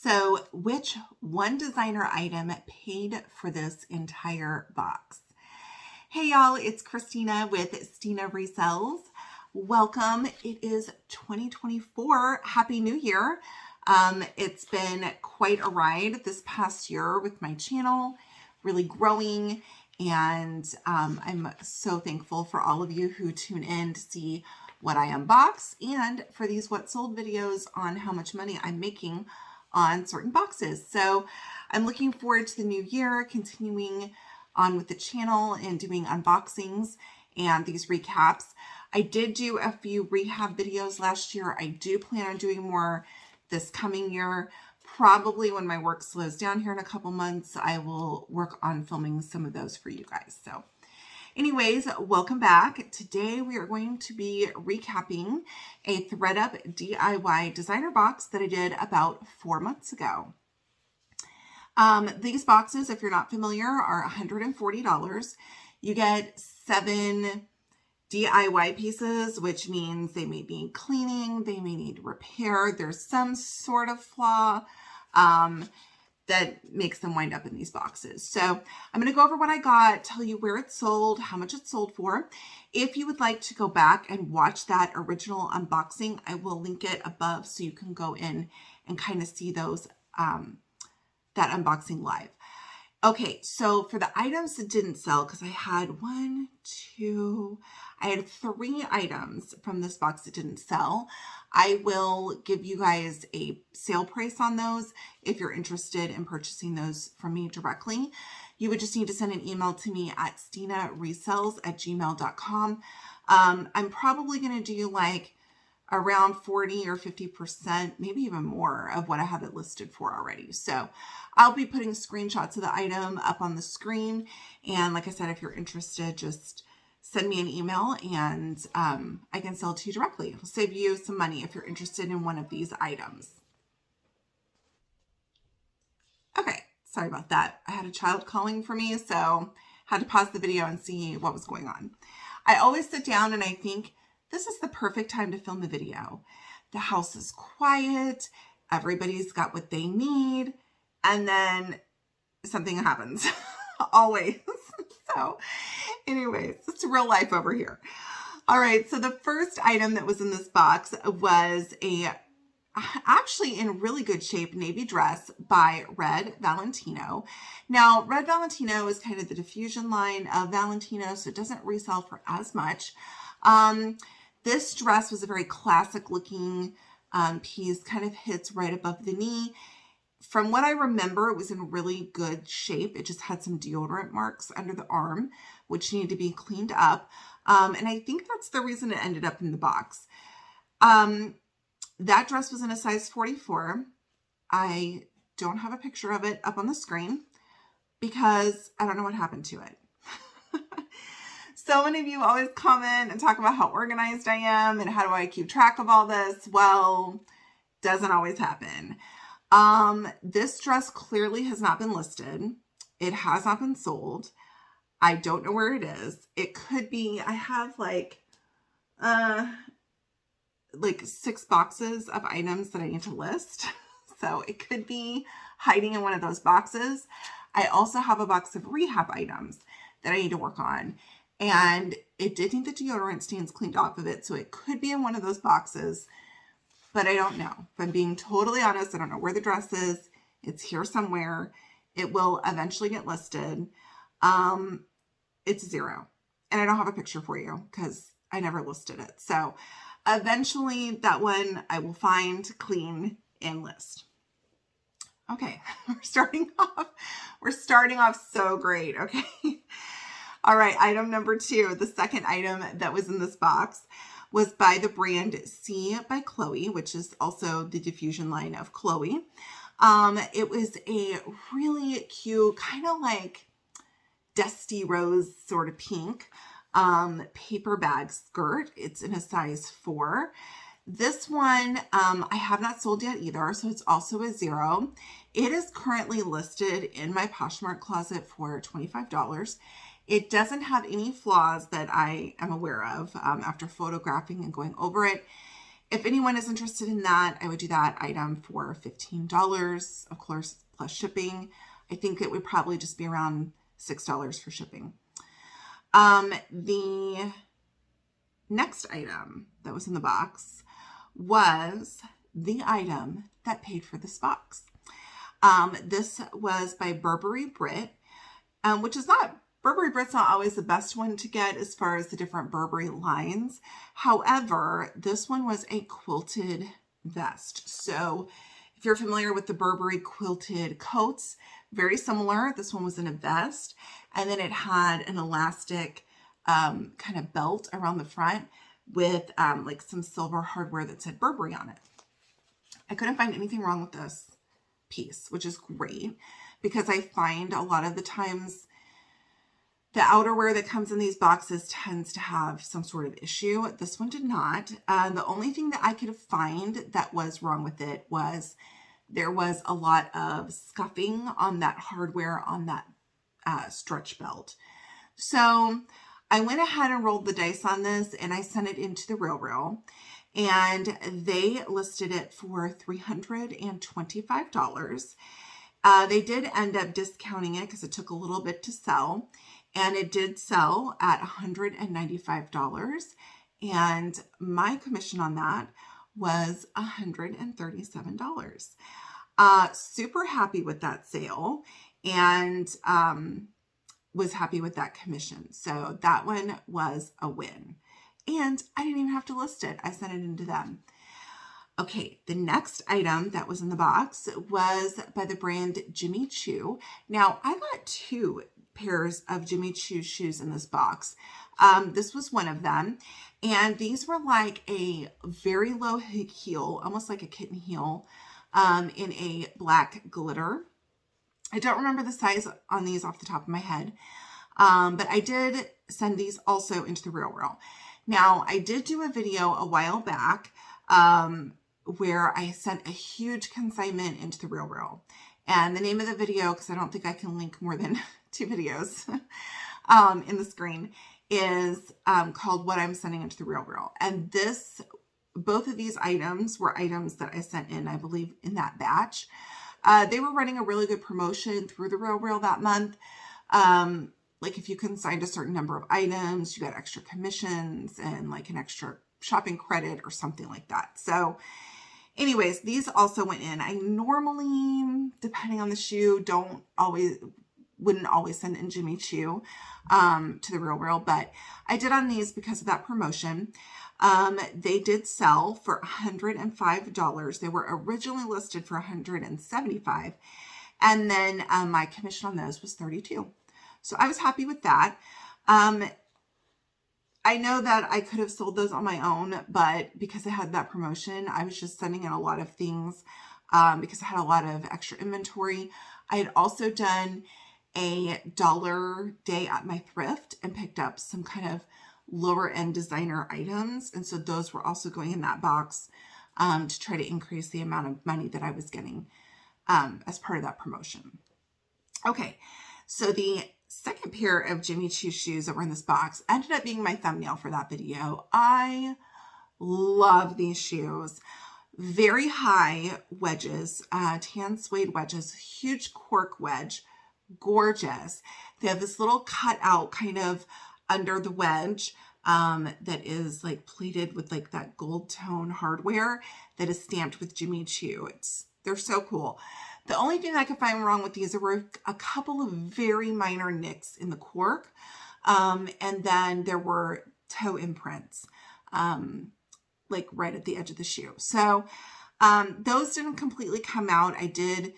So which one designer item paid for this entire box? Hey y'all, it's Christina with Stina Resells. Welcome. It is 2024. Happy New Year. It's been quite a ride this past year with my channel, really growing. And I'm so thankful for all of you who tune in to see what I unbox and for these what sold videos on how much money I'm making on certain boxes. So I'm looking forward to the new year, continuing on with the channel and doing unboxings and these recaps. I did do a few rehab videos last year. I do plan on doing more this coming year. Probably when my work slows down here in a couple months, I will work on filming some of those for you guys. So anyways, welcome back. Today we are going to be recapping a Thredup DIY Designer Box that I did about 4 months ago. These boxes, if you're not familiar, are $140. You get 7 DIY pieces, which means they may need cleaning, they may need repair. There's some sort of flaw that makes them wind up in these boxes. So I'm going to go over what I got, tell you where it's sold, how much it's sold for. If you would like to go back and watch that original unboxing, I will link it above so you can go in and kind of see those that unboxing live. Okay, so for the items that didn't sell, because I had 3 items from this box that didn't sell. I will give you guys a sale price on those if you're interested in purchasing those from me directly. You would just need to send an email to me at stinaresells@gmail.com. I'm probably going to do like around 40 or 50%, maybe even more of what I have it listed for already. So I'll be putting screenshots of the item up on the screen. And like I said, if you're interested, just send me an email and I can sell it to you directly. It'll save you some money if you're interested in one of these items. Okay, sorry about that. I had a child calling for me, so had to pause the video and see what was going on. I always sit down and I think, this is the perfect time to film a video. The house is quiet, everybody's got what they need, and then something happens, always. So anyways, it's real life over here. All right, so the first item that was in this box was actually in really good shape navy dress by Red Valentino. Now, Red Valentino is kind of the diffusion line of Valentino, so it doesn't resell for as much. This dress was a very classic looking piece, kind of hits right above the knee. From what I remember, it was in really good shape. It just had some deodorant marks under the arm, which needed to be cleaned up. And I think that's the reason it ended up in the box. That dress was in a size 44. I don't have a picture of it up on the screen because I don't know what happened to it. So many of you always comment and talk about how organized I am and how do I keep track of all this? Well, doesn't always happen. This dress clearly has not been listed. It has not been sold. I don't know where it is. It could be, I have like 6 boxes of items that I need to list. So it could be hiding in one of those boxes. I also have a box of rehab items that I need to work on. And it did need the deodorant stains cleaned off of it. So it could be in one of those boxes, but I don't know. If I'm being totally honest, I don't know where the dress is. It's here somewhere. It will eventually get listed. It's 0. And I don't have a picture for you because I never listed it. So eventually that one I will find, clean, and list. Okay, we're starting off so great. Okay. All right, item number 2, the second item that was in this box was by the brand C by Chloe, which is also the diffusion line of Chloe. It was a really cute, kind of like dusty rose sort of pink paper bag skirt. It's in a size 4. This one I have not sold yet either, so it's also a 0. It is currently listed in my Poshmark closet for $25. It doesn't have any flaws that I am aware of after photographing and going over it. if anyone is interested in that, I would do that item for $15, of course, plus shipping. I think it would probably just be around $6 for shipping. The next item that was in the box was the item that paid for this box. This was by Burberry Brit, which is not, Burberry Brit's not always the best one to get as far as the different Burberry lines. However, this one was a quilted vest. So if you're familiar with the Burberry quilted coats, very similar. This one was in a vest, and then it had an elastic kind of belt around the front with like some silver hardware that said Burberry on it. I couldn't find anything wrong with this piece, which is great because I find a lot of the times the outerwear that comes in these boxes tends to have some sort of issue. This one did not. The only thing that I could find that was wrong with it was there was a lot of scuffing on that hardware on that stretch belt. So I went ahead and rolled the dice on this and I sent it into the Reselling, and they listed it for $325. They did end up discounting it because it took a little bit to sell, and it did sell at $195. And my commission on that was $137. Super happy with that sale, and was happy with that commission. So that one was a win. And I didn't even have to list it. I sent it into them. Okay, the next item that was in the box was by the brand Jimmy Choo. Now, I got 2 pairs of Jimmy Choo shoes in this box. This was one of them. And these were like a very low heel, almost like a kitten heel, in a black glitter. I don't remember the size on these off the top of my head. But I did send these also into the Reselling. Now, I did do a video a while back where I sent a huge consignment into the Reselling. And the name of the video, because I don't think I can link more than 2 videos in the screen, is called What I'm Sending into the Reselling. And both of these items were items that I sent in, I believe, in that batch. They were running a really good promotion through the Reselling that month. Like if you consigned a certain number of items, you got extra commissions and like an extra shopping credit or something like that. So anyways, these also went in. I normally, depending on the shoe, wouldn't always send in Jimmy Choo to the Reselling, but I did on these because of that promotion. They did sell for $105. They were originally listed for $175. And then my commission on those was $32. So I was happy with that. I know that I could have sold those on my own, but because I had that promotion, I was just sending in a lot of things because I had a lot of extra inventory. I had also done a dollar day at my thrift and picked up some kind of lower end designer items. And so those were also going in that box to try to increase the amount of money that I was getting as part of that promotion. Okay, so the second pair of Jimmy Choo shoes that were in this box ended up being my thumbnail for that video. I love these shoes. Very high wedges, tan suede wedges, huge cork wedge, gorgeous. They have this little cutout kind of under the wedge that is like pleated with like that gold tone hardware that is stamped with Jimmy Choo. They're so cool. The only thing I could find wrong with these, there were a couple of very minor nicks in the cork. And then there were toe imprints, like right at the edge of the shoe. So those didn't completely come out. I did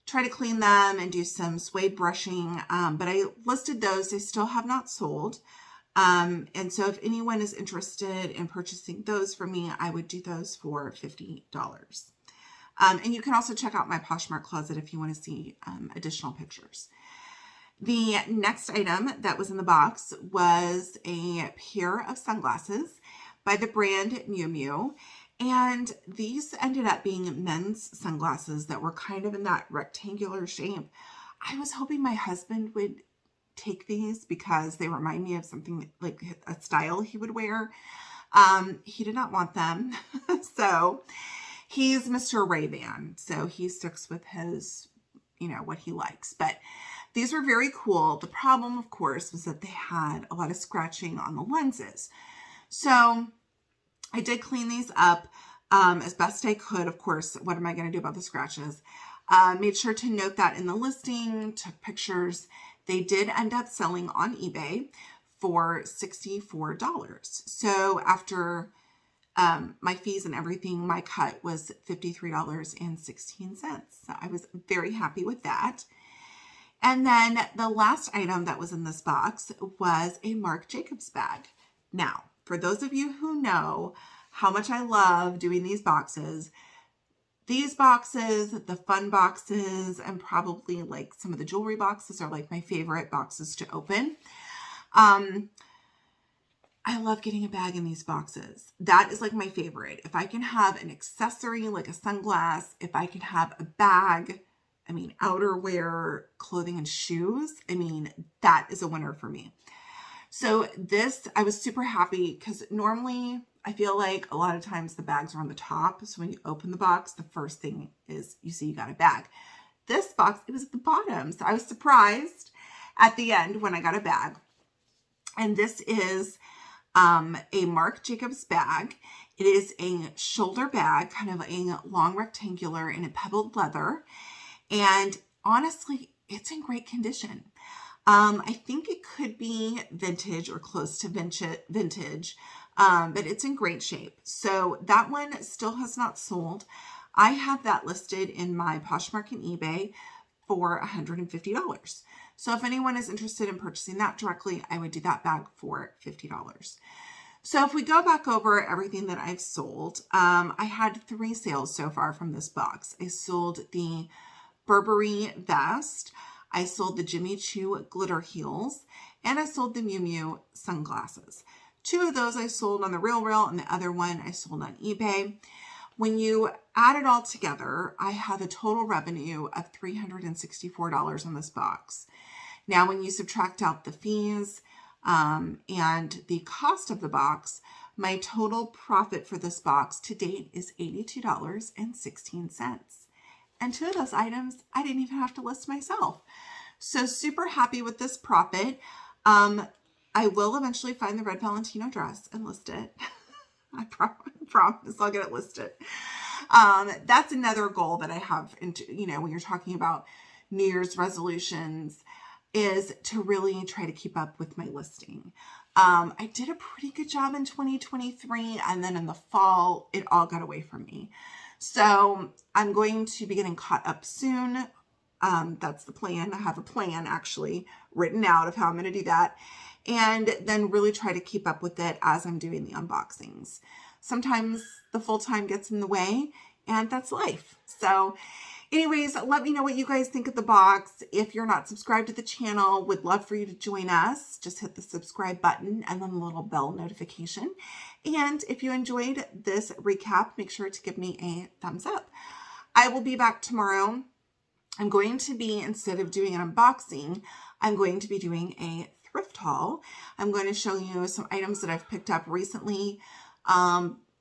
try to clean them and do some suede brushing, but I listed those. They still have not sold. And so if anyone is interested in purchasing those from me, I would do those for $50. And you can also check out my Poshmark closet if you want to see additional pictures. The next item that was in the box was a pair of sunglasses by the brand Miu Miu. And these ended up being men's sunglasses that were kind of in that rectangular shape. I was hoping my husband would take these because they remind me of something like a style he would wear. He did not want them. So he's Mr. Ray-Ban. So he sticks with his, what he likes. But these were very cool. The problem, of course, was that they had a lot of scratching on the lenses. So I did clean these up as best I could. Of course, what am I going to do about the scratches? Made sure to note that in the listing, took pictures. They did end up selling on eBay for $64. So after my fees and everything, my cut was $53.16. So I was very happy with that. And then the last item that was in this box was a Marc Jacobs bag. Now, for those of you who know how much I love doing these boxes, the fun boxes, and probably like some of the jewelry boxes are like my favorite boxes to open. I love getting a bag in these boxes. That is like my favorite. If I can have an accessory like a sunglass, if I can have a bag, outerwear, clothing, and shoes, that is a winner for me. So this, I was super happy because normally I feel like a lot of times the bags are on the top. So when you open the box, the first thing is you see you got a bag. This box, it was at the bottom. So I was surprised at the end when I got a bag. And this is a Marc Jacobs bag. It is a shoulder bag, kind of a long rectangular in a pebbled leather. And honestly, it's in great condition. I think it could be vintage or close to vintage, but it's in great shape. So that one still has not sold. I have that listed in my Poshmark and eBay for $150. So if anyone is interested in purchasing that directly, I would do that bag for $50. So if we go back over everything that I've sold, I had 3 sales so far from this box. I sold the Burberry vest, I sold the Jimmy Choo glitter heels, and I sold the Miu Miu sunglasses. 2 of those I sold on the Referral, and the other one I sold on eBay. When you add it all together, I have a total revenue of $364 on this box. Now, when you subtract out the fees and the cost of the box, my total profit for this box to date is $82.16. And 2 of those items, I didn't even have to list myself. So super happy with this profit. I will eventually find the red Valentino dress and list it. I promise I'll get it listed. That's another goal that I have when you're talking about New Year's resolutions, is to really try to keep up with my listing. I did a pretty good job in 2023, and then in the fall, it all got away from me. So I'm going to be getting caught up soon. That's the plan. I have a plan actually written out of how I'm going to do that, and then really try to keep up with it as I'm doing the unboxings. Sometimes the full time gets in the way, and that's life. So anyways, let me know what you guys think of the box. If you're not subscribed to the channel, would love for you to join us. Just hit the subscribe button and then the little bell notification. And if you enjoyed this recap, make sure to give me a thumbs up. I will be back tomorrow. I'm going to be, instead of doing an unboxing, I'm going to be doing a thrift haul. I'm going to show you some items that I've picked up recently,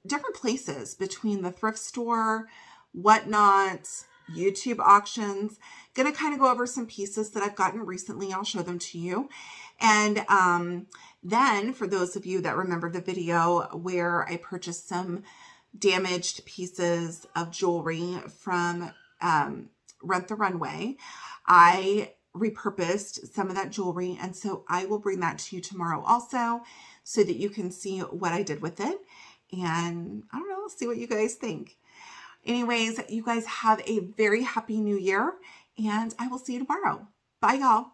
different places between the thrift store, whatnot, YouTube auctions. Gonna kind of go over some pieces that I've gotten recently. I'll show them to you. And then for those of you that remember the video where I purchased some damaged pieces of jewelry from Rent the Runway, I repurposed some of that jewelry, and so I will bring that to you tomorrow also, so that you can see what I did with it, and I don't know, see what you guys think. Anyways, you guys have a very happy new year, and I will see you tomorrow. Bye, y'all.